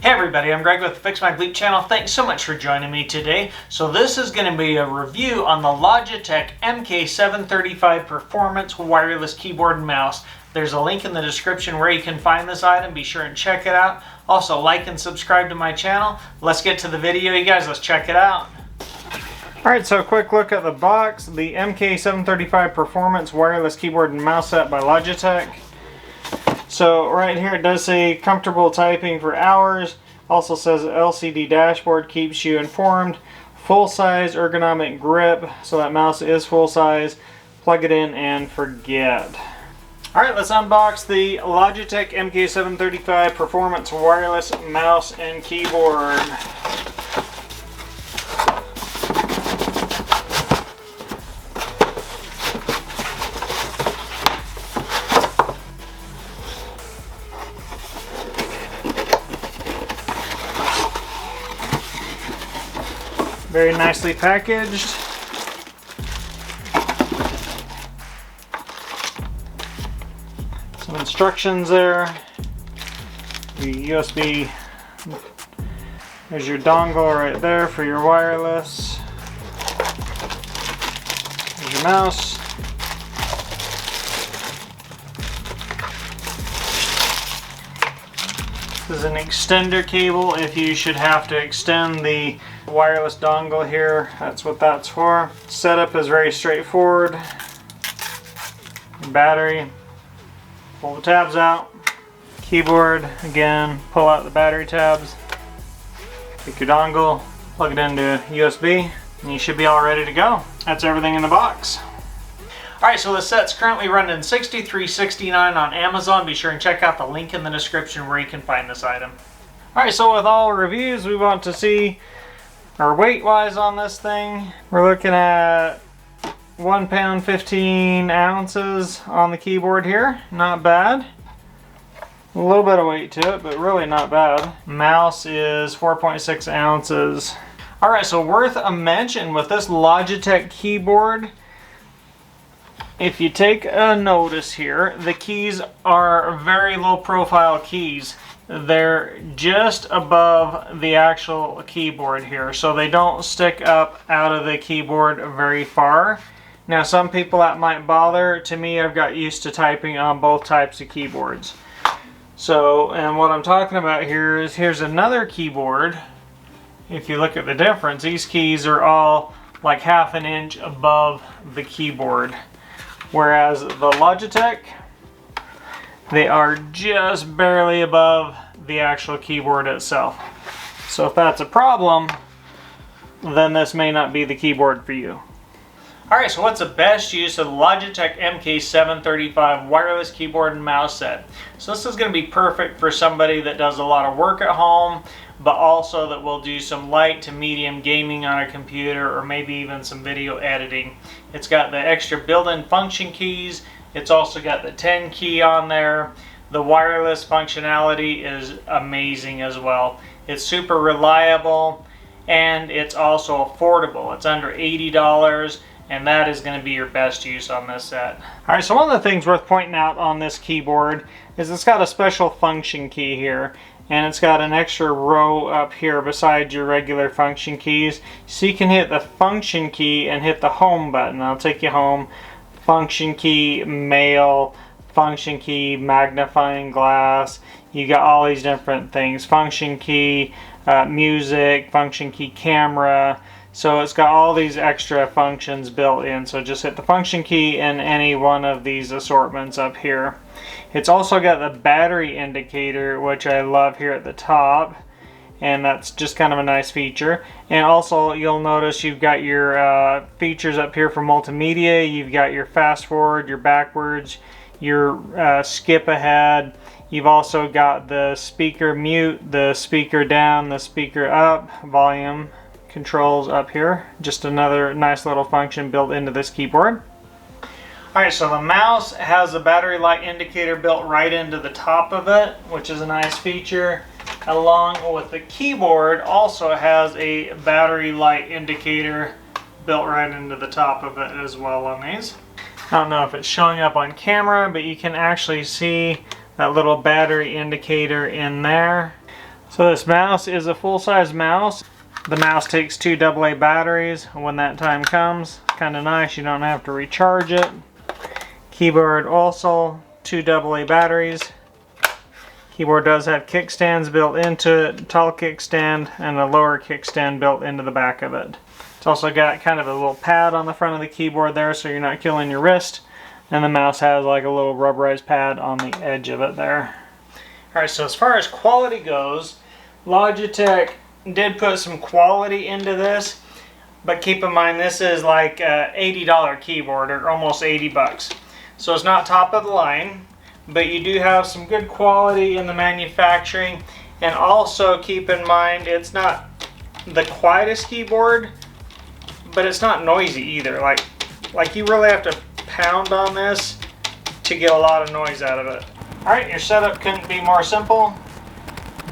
Hey everybody, I'm Greg with the FixMyBleep channel. Thanks so much for joining me today. So this is going to be a review on the Logitech MK735 Performance Wireless Keyboard and Mouse. There's a link in the description where you can find this item. Be sure and check it out. Also, like and subscribe to my channel. Let's get to the video, you guys. Let's check it out. Alright, so a quick look at the box. The MK735 Performance Wireless Keyboard and Mouse Set by Logitech. So right here it does say comfortable typing for hours. Also says LCD dashboard keeps you informed. Full size ergonomic grip, so that mouse is full size. Plug it in and forget. Alright, let's unbox the Logitech MK735 Performance Wireless Mouse and Keyboard. Very nicely packaged. Some instructions there. The USB. There's your dongle right there for your wireless. There's your mouse. This is an extender cable if you should have to extend the wireless dongle here. That's what that's for. Setup is very straightforward. Battery. Pull the tabs out. Keyboard, again, pull out the battery tabs. Take your dongle, plug it into USB, and you should be all ready to go. That's everything in the box. Alright, so the set's currently running $63.69 on Amazon. Be sure and check out the link in the description where you can find this item. Alright, so with all reviews, we want to see our weight-wise on this thing. We're looking at 1 pound 15 ounces on the keyboard here. Not bad. A little bit of weight to it, but really not bad. Mouse is 4.6 ounces. Alright, so worth a mention with this Logitech keyboard. If you take a notice here, the keys are very low profile keys. They're just above the actual keyboard here, so they don't stick up out of the keyboard very far. Now some people that might bother. To me, I've got used to typing on both types of keyboards. So, and what I'm talking about here is, here's another keyboard. If you look at the difference, these keys are all like ½ an inch above the keyboard. Whereas the Logitech, they are just barely above the actual keyboard itself. So if that's a problem, then this may not be the keyboard for you. Alright, so what's the best use of the Logitech MK735 wireless keyboard and mouse set? So this is going to be perfect for somebody that does a lot of work at home, but also that will do some light to medium gaming on a computer, or maybe even some video editing. It's got the extra built-in function keys. It's also got the 10 key on there. The wireless functionality is amazing as well. It's super reliable, and it's also affordable. It's under $80, and that is going to be your best use on this set. Alright, so one of the things worth pointing out on this keyboard is it's got a special function key here. And it's got an extra row up here beside your regular function keys. So you can hit the function key and hit the home button. I'll take you home. Function key, mail, function key, magnifying glass. You got all these different things. Function key, music, function key, camera. So it's got all these extra functions built in. So just hit the function key in any one of these assortments up here. It's also got the battery indicator, which I love here at the top. And that's just kind of a nice feature. And also you'll notice you've got your features up here for multimedia. You've got your fast forward, your backwards, your skip ahead. You've also got the speaker mute, the speaker down, the speaker up, volume controls up here. Just another nice little function built into this keyboard. Alright, so the mouse has a battery light indicator built right into the top of it, which is a nice feature. Along with the keyboard, also has a battery light indicator built right into the top of it as well on these. I don't know if it's showing up on camera, but you can actually see that little battery indicator in there. So this mouse is a full-size mouse. The mouse takes 2 AA batteries when that time comes. Kind of nice, you don't have to recharge it. Keyboard also 2 AA batteries. Keyboard does have kickstands built into it, tall kickstand and a lower kickstand built into the back of it. It's also got kind of a little pad on the front of the keyboard there so you're not killing your wrist. And the mouse has like a little rubberized pad on the edge of it there. Alright, so as far as quality goes, Logitech did put some quality into this, but keep in mind this is like a $80 keyboard, or almost 80 bucks. So it's not top of the line, but you do have some good quality in the manufacturing. And also keep in mind it's not the quietest keyboard, but it's not noisy either. Like you really have to pound on this to get a lot of noise out of it. Alright, your setup couldn't be more simple.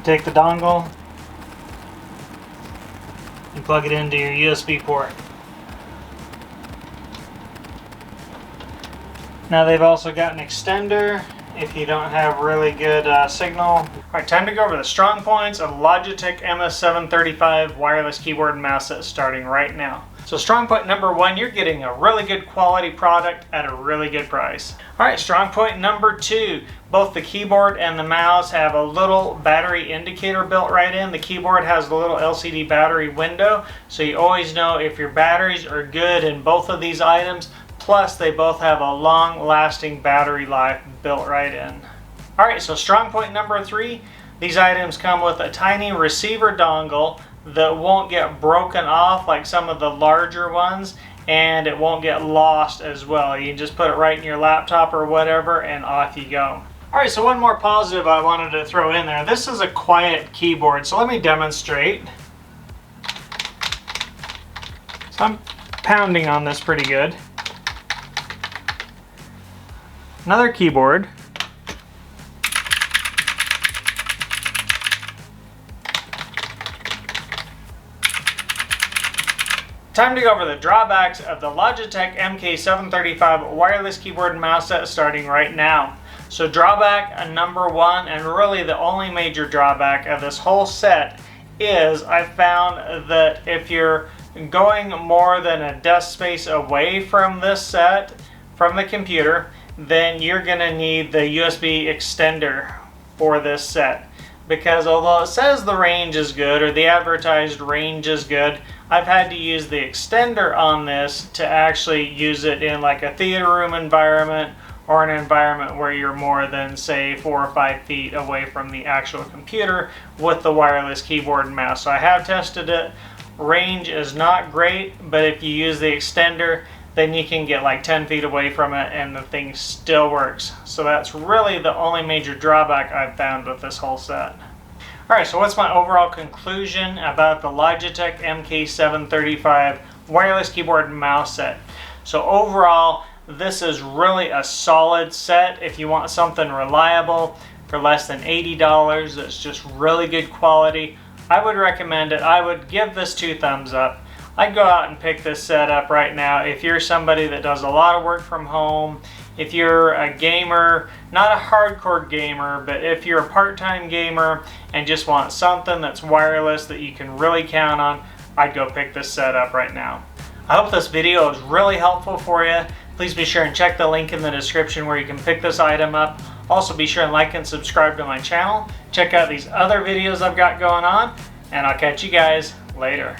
Take the dongle and plug it into your USB port. Now they've also got an extender if you don't have really good signal. Alright, time to go over the strong points of Logitech MS735 wireless keyboard and mouse set starting right now. So strong point number 1, you're getting a really good quality product at a really good price. Alright, strong point number 2, both the keyboard and the mouse have a little battery indicator built right in. The keyboard has a little LCD battery window, so you always know if your batteries are good in both of these items. Plus, they both have a long-lasting battery life built right in. Alright, so strong point number 3, these items come with a tiny receiver dongle that won't get broken off like some of the larger ones, and it won't get lost as well. You can just put it right in your laptop or whatever, and off you go. Alright, so one more positive I wanted to throw in there. This is a quiet keyboard, so let me demonstrate. So I'm pounding on this pretty good. Another keyboard. Time to go over the drawbacks of the Logitech MK735 wireless keyboard and mouse set starting right now. So drawback number 1, and really the only major drawback of this whole set, is I found that if you're going more than a desk space away from this set, from the computer, then you're going to need the USB extender for this set. Because although it says the range is good, or the advertised range is good, I've had to use the extender on this to actually use it in like a theater room environment, or an environment where you're more than, say, 4 or 5 feet away from the actual computer with the wireless keyboard and mouse. So I have tested it. Range is not great, but if you use the extender, then you can get like 10 feet away from it and the thing still works. So that's really the only major drawback I've found with this whole set. Alright, so what's my overall conclusion about the Logitech MK735 wireless keyboard and mouse set? So overall, this is really a solid set if you want something reliable for less than $80 that's just really good quality. I would recommend it. I would give this 2 thumbs up. I'd go out and pick this set up right now if you're somebody that does a lot of work from home, if you're a gamer, not a hardcore gamer, but if you're a part-time gamer and just want something that's wireless that you can really count on, I'd go pick this set up right now. I hope this video is really helpful for you. Please be sure and check the link in the description where you can pick this item up. Also be sure and like and subscribe to my channel. Check out these other videos I've got going on, and I'll catch you guys later.